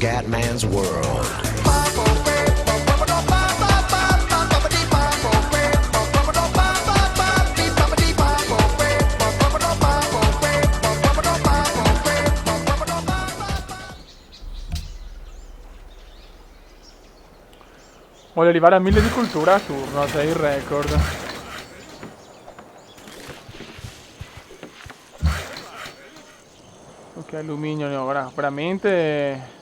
Scatman's World. Voglio arrivare a 1000 di cultura a turno, cioè il record. Ok, alluminio ne ho, ora veramente...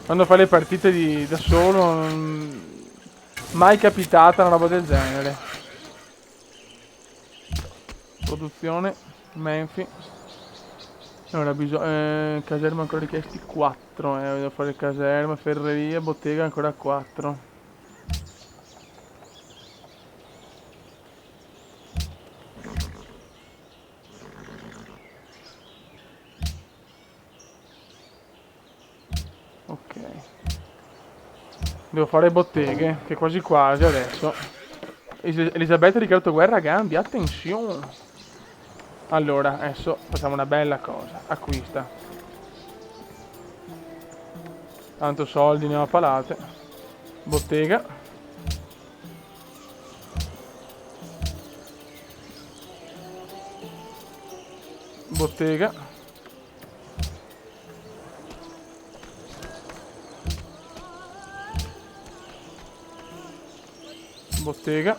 Quando fai le partite da solo, mai capitata una roba del genere. Produzione, Menfi. Allora, caserma ancora richiesti 4, devo fare caserma, ferreria, bottega ancora 4. Ok. Devo fare botteghe, che quasi quasi adesso. Elisabetta di Guerra Gambi, attenzione! Allora, adesso facciamo una bella cosa. Acquista. Tanto soldi ne ho a palate. Bottega. Bottega. Bottega.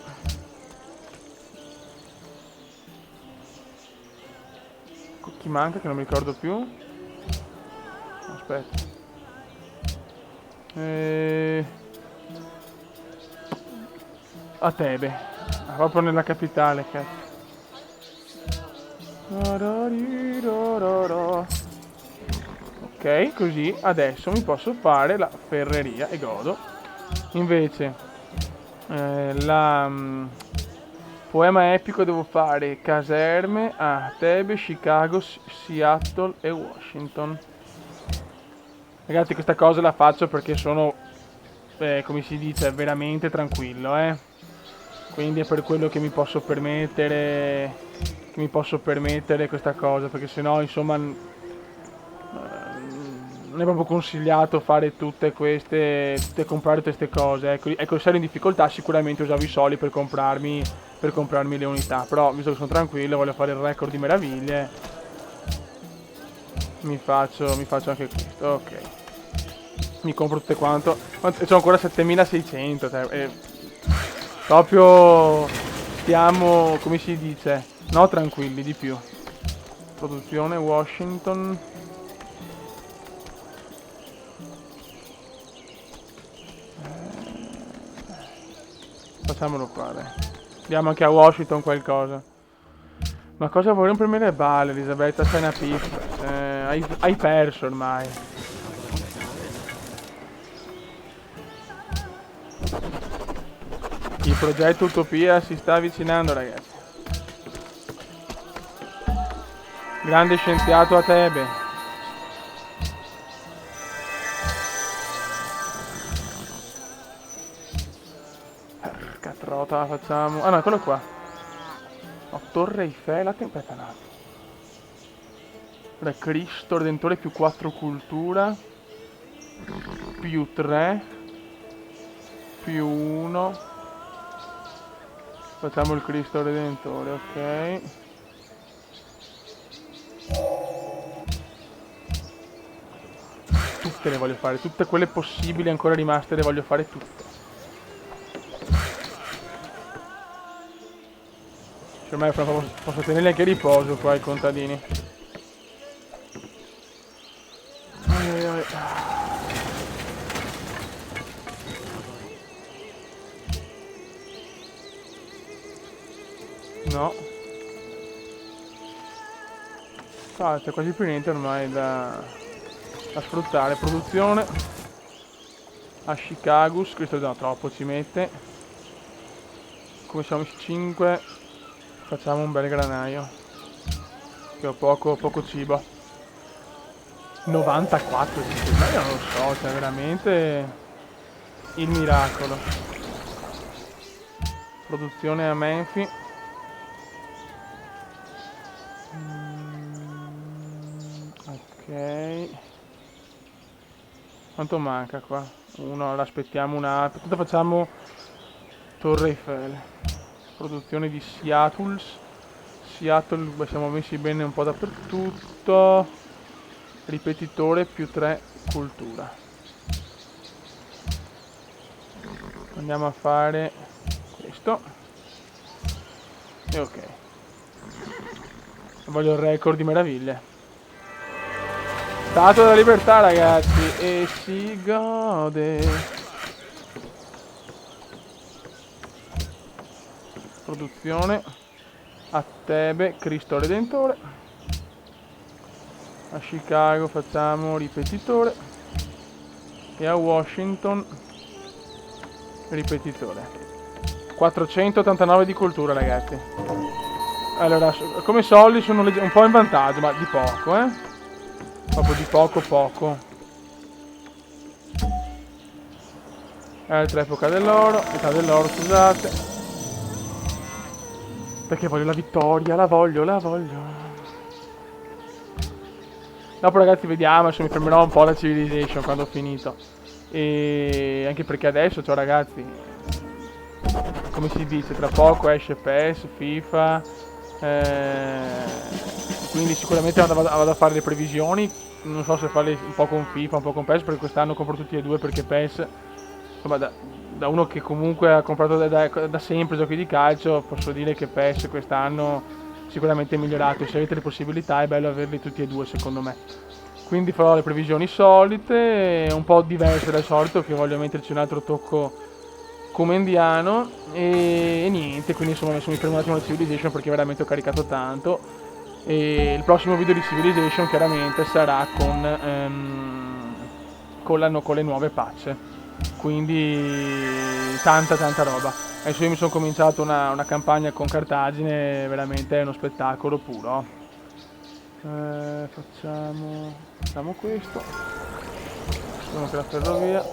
Chi manca che non mi ricordo più? Aspetta. A Tebe. Proprio nella capitale, cazzo. Ok, così adesso mi posso fare la ferreria e godo. Invece, poema epico devo fare caserme a Tebe, Chicago, Seattle e Washington. Ragazzi, questa cosa la faccio perché sono, come si dice, veramente tranquillo, Quindi è per quello che mi posso permettere questa cosa, perché sennò, insomma, non è proprio consigliato fare comprare tutte queste cose. Ecco, se ero in difficoltà sicuramente usavo i soldi per comprarmi le unità, però visto che sono tranquillo, voglio fare il record di meraviglie, mi faccio anche questo, ok. Mi compro tutte quanto. C'ho ancora 7600, cioè, proprio stiamo, come si dice, no, tranquilli, di più. Produzione Washington. Facciamolo fare. Diamo anche a Washington qualcosa. Ma cosa vuoi rompermi le balle, Elisabetta? Sei una pippa. Hai perso ormai. Il progetto Utopia si sta avvicinando, ragazzi. Grande scienziato a Tebe. Porca trota, la facciamo. Ah no, eccolo qua. Oh, Torre Eiffel, aspetta un attimo. Allora, Cristo Redentore più 4 cultura. Più 3. Più 1. Facciamo il Cristo Redentore, ok. Tutte le voglio fare, tutte quelle possibili ancora rimaste le voglio fare tutte. Cioè, ormai posso tenerli anche a riposo qua i contadini. No. Ah, c'è quasi più niente ormai da sfruttare. Produzione a Chicago, questo no, troppo ci mette. Come siamo 5, facciamo un bel granaio. Che ho poco cibo. 94 ma io non lo so, cioè veramente il miracolo. Produzione a Menfi. Ok. Quanto manca qua? Uno, l'aspettiamo un attimo. Tanto facciamo Torre Eiffel. Produzione di Seattle. Seattle, beh, siamo messi bene un po' dappertutto. Ripetitore più 3 cultura. Andiamo a fare questo. E ok. Voglio il record di meraviglie. Statua della libertà, ragazzi. E si gode. Produzione. A Tebe, Cristo Redentore. A Chicago facciamo ripetitore. E a Washington ripetitore. 489 di cultura, ragazzi. Allora, come soldi sono un po' in vantaggio, ma di poco, proprio di poco poco. Altra epoca dell'oro, età dell'oro, scusate. Perché voglio la vittoria, la voglio, la voglio. Dopo, ragazzi, vediamo se mi fermerò un po' la Civilization quando ho finito. E anche perché adesso, cioè, ragazzi, come si dice, tra poco esce PES, FIFA, quindi sicuramente vado a fare le previsioni. Non so se farle un po' con FIFA, un po' con PES, perché quest'anno compro tutti e due, perché PES, insomma, da uno che comunque ha comprato da sempre giochi di calcio, posso dire che PES quest'anno sicuramente è migliorato. E se avete le possibilità è bello averli tutti e due, secondo me. Quindi farò le previsioni solite, un po' diverse dal solito, che voglio metterci un altro tocco comendiano. E niente, quindi insomma adesso mi fermo un attimo la Civilization perché veramente ho caricato tanto. E il prossimo video di Civilization chiaramente sarà con le nuove patch. Quindi tanta roba. Adesso io mi sono cominciato una campagna con Cartagine, veramente è uno spettacolo puro. Facciamo questo. Sono anche la ferrovia.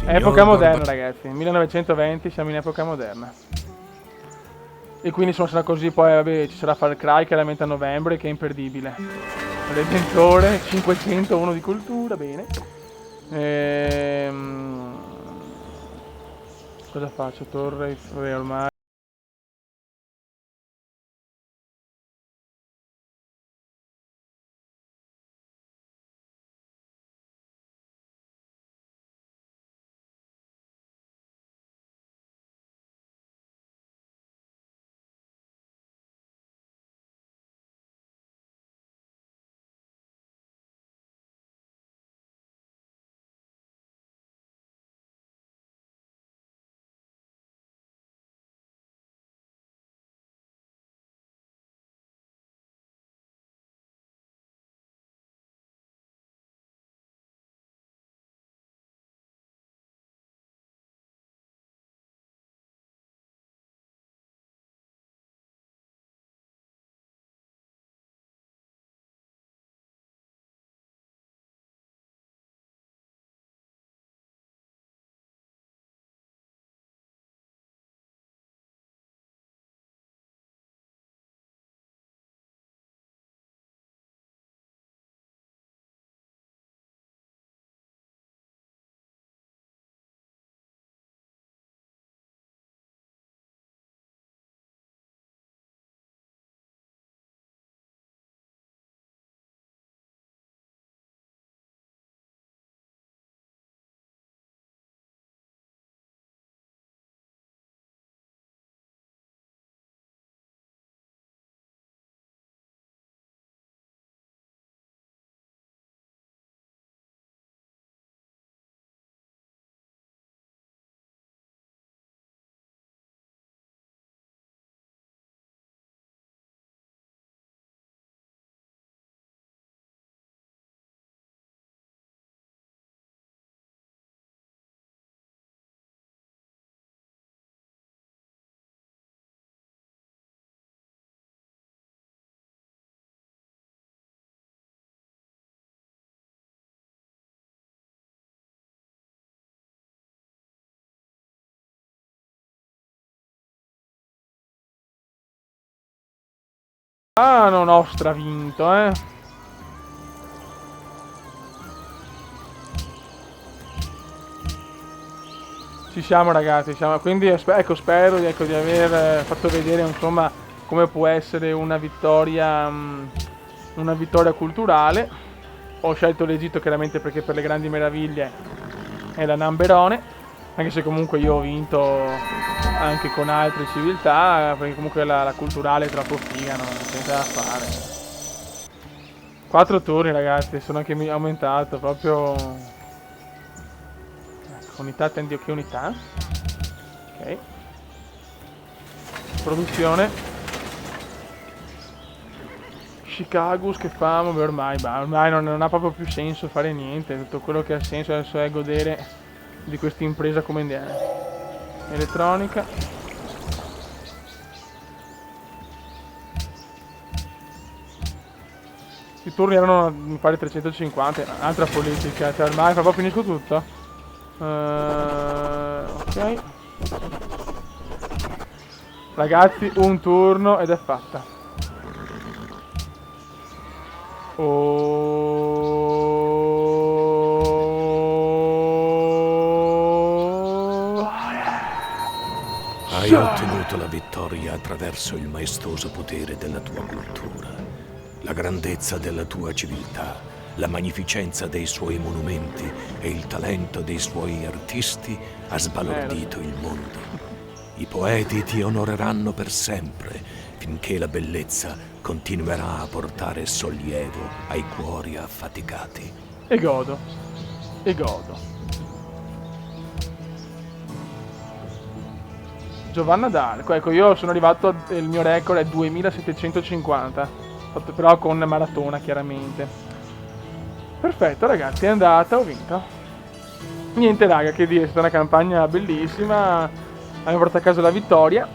Epoca moderna, ragazzi. 1920, siamo in epoca moderna. E quindi insomma sarà così. Poi vabbè, ci sarà Far Cry chiaramente a novembre, che è imperdibile. Redentore, 501 di cultura, bene. Cosa faccio? Torre Eiffel ormai. Ah, non ho stravinto, Ci siamo ragazzi, siamo. Quindi ecco, spero ecco, di aver fatto vedere insomma come può essere una vittoria culturale. Ho scelto l'Egitto chiaramente perché per le grandi meraviglie è la number 1, anche se comunque io ho vinto anche con altre civiltà, perché comunque la culturale è troppo figa, non c'è niente da fare. 4 turni ragazzi, sono anche aumentato proprio. Ecco, unità, attendi che unità. Ok. Produzione. Chicago che famo, beh, ormai non ha proprio più senso fare niente, tutto quello che ha senso adesso è godere di questa impresa come viene. Elettronica. I turni erano mi pare 350, altra politica, cioè ormai proprio finisco tutto. Ok. Ragazzi, un turno ed è fatta. Hai ottenuto la vittoria attraverso il maestoso potere della tua cultura, la grandezza della tua civiltà, la magnificenza dei suoi monumenti e il talento dei suoi artisti ha sbalordito il mondo. I poeti ti onoreranno per sempre, finché la bellezza continuerà a portare sollievo ai cuori affaticati. E godo. E godo. Giovanna d'Arco, ecco io sono arrivato, il mio record è 2750, fatto però con maratona chiaramente. Perfetto ragazzi, è andata, ho vinto. Niente raga, che dire, è stata una campagna bellissima, abbiamo portato a casa la vittoria.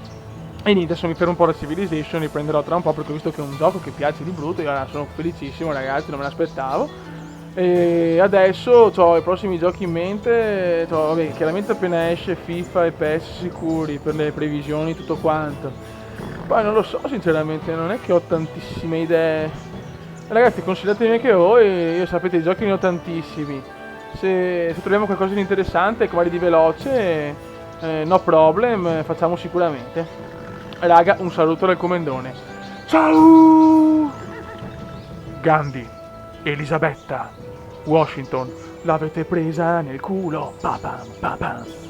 E niente, adesso mi fermo un po' la Civilization, riprenderò tra un po' perché ho visto che è un gioco che piace di brutto, io sono felicissimo ragazzi, non me l'aspettavo. E adesso ho i prossimi giochi in mente, vabbè, chiaramente appena esce FIFA e PES sicuri per le previsioni tutto quanto. Poi non lo so sinceramente, non è che ho tantissime idee. Ragazzi consigliatemi anche voi, io sapete i giochi ne ho tantissimi. Se troviamo qualcosa di interessante, che vale di veloce, no problem, facciamo sicuramente. Raga, un saluto dal comendone. Ciao! Gandhi, Elisabetta, Washington, l'avete presa nel culo. Pa pam, pa pam.